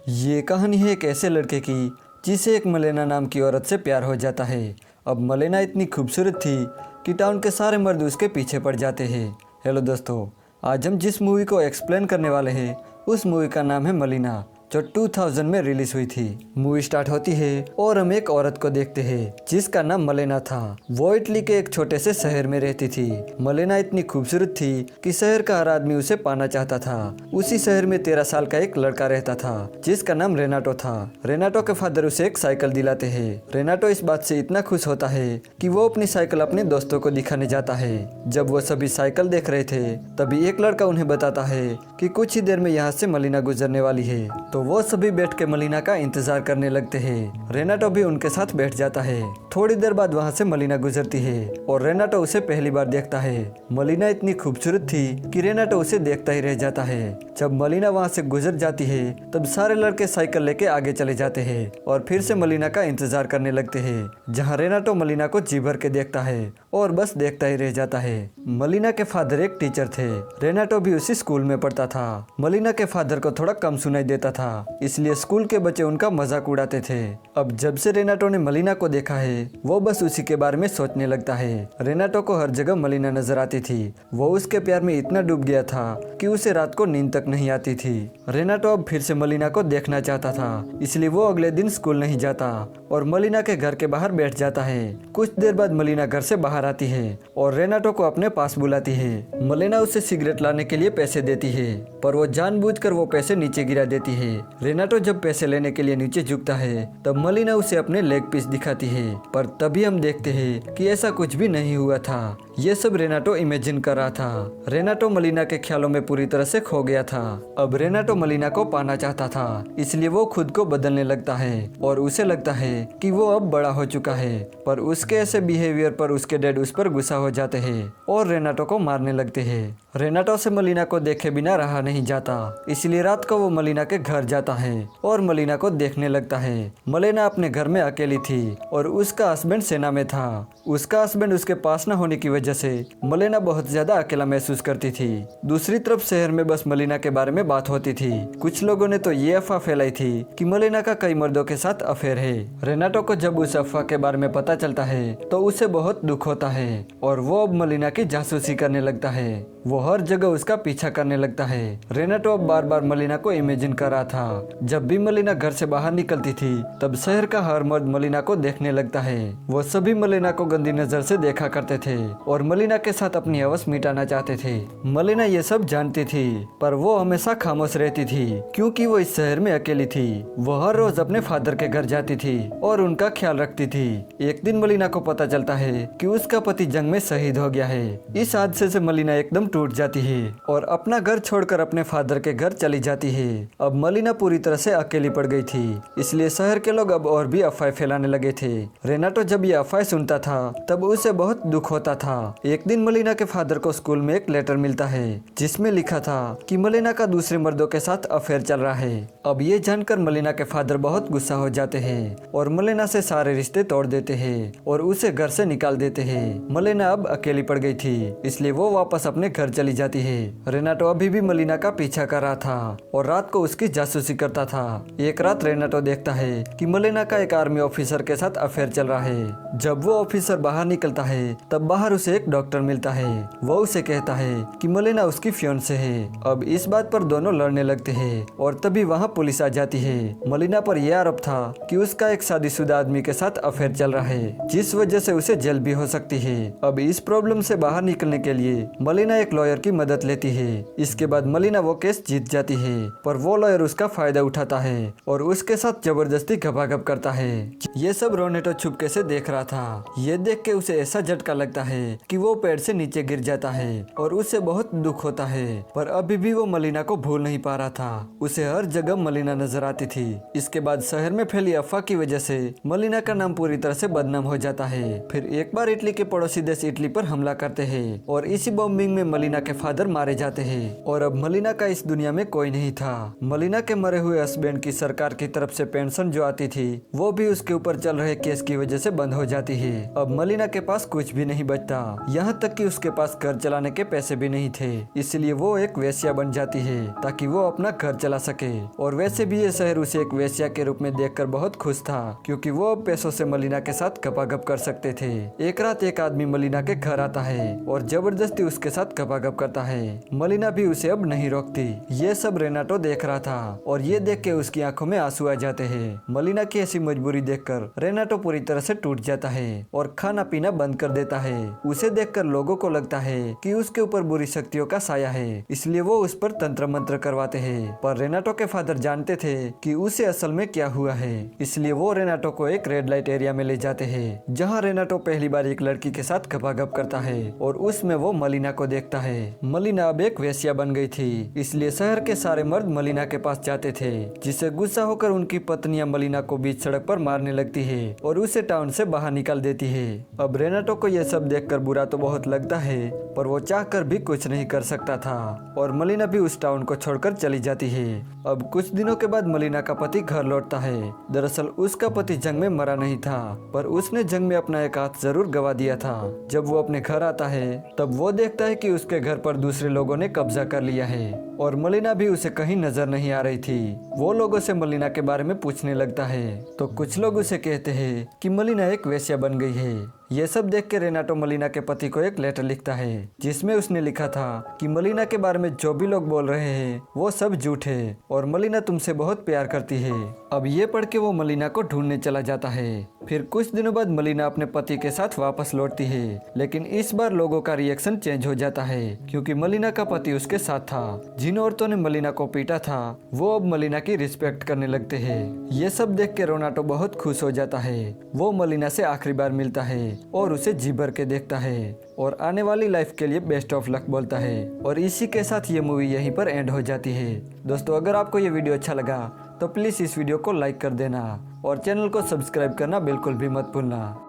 ये कहानी है एक ऐसे लड़के की जिसे एक मलेना नाम की औरत से प्यार हो जाता है। अब मलेना इतनी खूबसूरत थी कि टाउन के सारे मर्द उसके पीछे पड़ जाते हैं। हेलो दोस्तों, आज हम जिस मूवी को एक्सप्लेन करने वाले हैं उस मूवी का नाम है मलीना, जो 2000 में रिलीज हुई थी। मूवी स्टार्ट होती है और हम एक औरत को देखते हैं जिसका नाम मलेना था। वो इटली के एक छोटे से शहर में रहती थी। मलेना इतनी खूबसूरत थी कि शहर का हर आदमी उसे पाना चाहता था। उसी शहर में 13 साल का एक लड़का रहता था जिसका नाम रेनाटो था। रेनाटो के फादर उसे एक साइकिल दिलाते हैं। रेनाटो इस बात से इतना खुश होता है कि वो अपनी साइकिल अपने दोस्तों को दिखाने जाता है। जब वो सभी साइकिल देख रहे थे तभी एक लड़का उन्हें बताता है कि कुछ ही देर में यहाँ से मलीना गुजरने वाली है। तो वो सभी बैठ के मलीना का इंतजार करने लगते हैं। रेनाटो भी उनके साथ बैठ जाता है। थोड़ी देर बाद वहाँ से मलीना गुजरती है और रेनाटो उसे पहली बार देखता है। मलीना इतनी खूबसूरत थी कि रेनाटो उसे देखता ही रह जाता है। जब मलीना वहाँ से गुजर जाती है तब सारे लड़के साइकिल लेके आगे चले जाते हैं और फिर से मलीना का इंतजार करने लगते हैं, जहाँ रेनाटो मलीना को जी भर के देखता है और बस देखता ही रह जाता है। मलीना के फादर एक टीचर थे। रेनाटो भी उसी स्कूल में पढ़ता था। मलीना के फादर को थोड़ा कम सुनाई देता था, इसलिए स्कूल के बच्चे उनका मजाक उड़ाते थे। अब जब से रेनाटो ने मलीना को देखा है वो बस उसी के बारे में सोचने लगता है। रेनाटो को हर जगह मलीना नजर आती थी। वो उसके प्यार में इतना डूब गया था कि उसे रात को नींद तक नहीं आती थी। रेनाटो अब फिर से मलीना को देखना चाहता था, इसलिए वो अगले दिन स्कूल नहीं जाता और मलीना के घर के बाहर बैठ जाता है। कुछ देर बाद मलीना घर से बाहर आती है और रेनाटो को अपने पास बुलाती है। मलीना उसे सिगरेट लाने के लिए पैसे देती है, पर वो जानबूझकर वो पैसे नीचे गिरा देती है। रेनाटो जब पैसे लेने के लिए नीचे झुकता है तब मलीना उसे अपने लेग पीस दिखाती है, पर तभी हम देखते हैं कि ऐसा कुछ भी नहीं हुआ था। ये सब रेनाटो इमेजिन कर रहा था। रेनाटो मलीना के ख्यालों में पूरी तरह से खो गया था। अब रेनाटो मलीना को पाना चाहता था, इसलिए वो खुद को बदलने लगता है और उसे लगता है कि वो अब बड़ा हो चुका है। पर उसके ऐसे बिहेवियर पर उसके डैड उस पर गुस्सा हो जाते हैं और रेनाटो को मारने लगते हैं। रेनाटो से मलीना को देखे बिना रहा नहीं जाता, इसलिए रात को वो मलीना के घर जाता है और मलीना को देखने लगता है। मलीना अपने घर में अकेली थी और उसका हस्बैंड सेना में था। उसका हस्बैंड उसके पास न होने की वजह से मलीना बहुत ज्यादा अकेला महसूस करती थी। दूसरी तरफ शहर में बस मलीना के बारे में बात होती थी। कुछ लोगों ने तो ये अफवाह फैलाई थी कि मलीना का कई मर्दों के साथ अफेयर है। रेनाटो को जब उस अफवाह के बारे में पता चलता है तो उसे बहुत दुख होता है और वो अब मलीना की जासूसी करने लगता है। वो हर जगह उसका पीछा करने लगता है। रेनाटो अब बार बार मलीना को इमेजिन कर रहा था। जब भी मलीना घर से बाहर निकलती थी तब शहर का हर मर्द मलीना को देखने लगता है। वो सभी मलीना को गंदी नजर से देखा करते थे और मलीना के साथ अपनी हवस मिटाना चाहते थे। मलीना ये सब जानती थी, पर वो हमेशा खामोश रहती थी क्योंकि वो इस शहर में अकेली थी। वो हर रोज अपने फादर के घर जाती थी और उनका ख्याल रखती थी। एक दिन मलीना को पता चलता है कि उसका पति जंग में शहीद हो गया है। इस हादसे से मलीना एकदम टूट जाती है और अपना घर छोड़कर अपने फादर के घर चली जाती है। अब मलीना पूरी तरह से अकेली पड़ गई थी, इसलिए शहर के लोग अब और भी अफवाह फैलाने लगे थे। रेनाटो जब ये अफवाह सुनता था तब उसे बहुत दुख होता था। एक दिन मलीना के फादर को स्कूल में एक लेटर मिलता है जिसमें लिखा था कि मलीना का दूसरे मर्दों के साथ अफेयर चल रहा है। अब ये जानकर मलीना के फादर बहुत गुस्सा हो जाते हैं और मलीना से सारे रिश्ते तोड़ देते हैं और उसे घर से निकाल देते हैं। मलीना अब अकेली पड़ गई थी, इसलिए वो वापस अपने घर चली जाती है। रेनाटो अभी भी मलीना का पीछा कर रहा था और रात को उसकी जासूसी करता था। एक रात रेनाटो देखता है कि मलीना का एक आर्मी ऑफिसर के साथ अफेयर चल रहा है। जब वो ऑफिसर बाहर निकलता है तब बाहर उसे एक डॉक्टर मिलता है। वो उसे कहता है कि मलीना उसकी फियांसे है। अब इस बात पर दोनों लड़ने लगते हैं और तभी वहाँ पुलिस आ जाती है। मलीना पर यह आरोप था कि उसका एक शादीशुदा आदमी के साथ अफेयर चल रहा है, जिस वजह से उसे जेल भी हो सकती है। अब इस प्रॉब्लम से बाहर निकलने के लिए मलीना एक लॉयर की मदद लेती है। इसके बाद मलीना वो केस जीत जाती है, पर वो लॉयर उसका फायदा उठाता है और उसके साथ जबरदस्ती घपाघप करता है। ये सब रेनाटो छुपके से देख रहा था। ये देख के उसे ऐसा झटका लगता है कि वो पेड़ से नीचे गिर जाता है और उसे बहुत दुख होता है, पर अभी भी वो मलीना को भूल नहीं पा रहा था। उसे हर जगह मलीना नजर आती थी। इसके बाद शहर में फैली अफवाह की वजह से मलीना का नाम पूरी तरह से बदनाम हो जाता है। फिर एक बार इटली के पड़ोसी देश इटली पर हमला करते हैं और इसी बॉम्बिंग में मलिना के फादर मारे जाते हैं और अब मलिना का इस दुनिया में कोई नहीं था। मलिना के मरे हुए हस्बैंड की सरकार की तरफ से पेंशन जो आती थी वो भी उसके ऊपर चल रहे केस की वजह से बंद हो जाती है। अब मलिना के पास कुछ भी नहीं बचता, यहाँ तक कि उसके पास घर चलाने के पैसे भी नहीं थे, इसलिए वो एक वेश्या बन जाती है ताकि वो अपना घर चला सके। और वैसे भी ये शहर उसे एक वेश्या के रूप में देखकर बहुत खुश था, क्योंकि वो अब पैसों से मलिना के साथ गपागप कर सकते थे। एक रात एक आदमी मलिना के घर आता है और जबरदस्ती उसके साथ गपागप करता है। मलिना भी उसे अब नहीं रोकती। ये सब रेनाटो देख रहा था और ये देख के उसकी आंखों में आंसू आ जाते हैं। मलिना की ऐसी मजबूरी देखकर रेनाटो पूरी तरह से टूट जाता है और खाना पीना बंद कर देता है। उसे देखकर लोगों को लगता है कि उसके ऊपर बुरी शक्तियों का साया है, इसलिए वो उस पर तंत्र मंत्र करवाते हैं। पर रेनाटो के फादर जानते थे कि उसे असल में क्या हुआ है, इसलिए वो रेनाटो को एक रेड लाइट एरिया में ले जाते हैं, जहाँ रेनाटो पहली बार एक लड़की के साथ गपागप करता है और उसमें वो मलिना को देखता है। मलिना अब एक वेश्या बन गई थी, इसलिए शहर के सारे मर्द मलिना के पास जाते थे, जिससे गुस्सा होकर उनकी पत्नियां मलिना को बीच सड़क पर मारने लगती है और उसे टाउन से बाहर निकाल देती है। अब रेनाटो को यह सब देखकर बुरा तो बहुत लगता है, पर वो चाहकर भी कुछ नहीं कर सकता था और मलिना भी उस टाउन को छोड़कर चली जाती है। अब कुछ दिनों के बाद मलिना का पति घर लौटता है। दरअसल उसका पति जंग में मरा नहीं था, पर उसने जंग में अपना एक हाथ जरूर गवा दिया था। जब वो अपने घर आता है तब वो देखता है कि उसके घर पर दूसरे लोगों ने कब्जा कर लिया है और मलिना भी उसे कहीं नजर नहीं आ रही थी। वो लोगों से मलिना के बारे में पूछने लगता है तो कुछ लोग उसे कहते हैं कि मलिना एक वेश्या बन गई है। ये सब देख के रेनाटो मलिना के पति को एक लेटर लिखता है, जिसमें उसने लिखा था कि मलिना के बारे में जो भी लोग बोल रहे हैं वो सब झूठ है और मलिना तुमसे बहुत प्यार करती है। अब ये पढ़ के वो मलिना को ढूंढने चला जाता है। फिर कुछ दिनों बाद मलिना अपने पति के साथ वापस लौटती है, लेकिन इस बार लोगों का रिएक्शन चेंज हो जाता है, क्योंकि मलिना का पति उसके साथ था। जिन औरतों ने मलिना को पीटा था वो अब मलिना की रिस्पेक्ट करने लगते हैं। ये सब देख के रेनाटो बहुत खुश हो जाता है। वो मलिना से आखिरी बार मिलता है और उसे जी भर के देखता है और आने वाली लाइफ के लिए बेस्ट ऑफ लक बोलता है। और इसी के साथ ये मूवी यहीं पर एंड हो जाती है। दोस्तों, अगर आपको ये वीडियो अच्छा लगा तो प्लीज़ इस वीडियो को लाइक कर देना और चैनल को सब्सक्राइब करना बिल्कुल भी मत भूलना।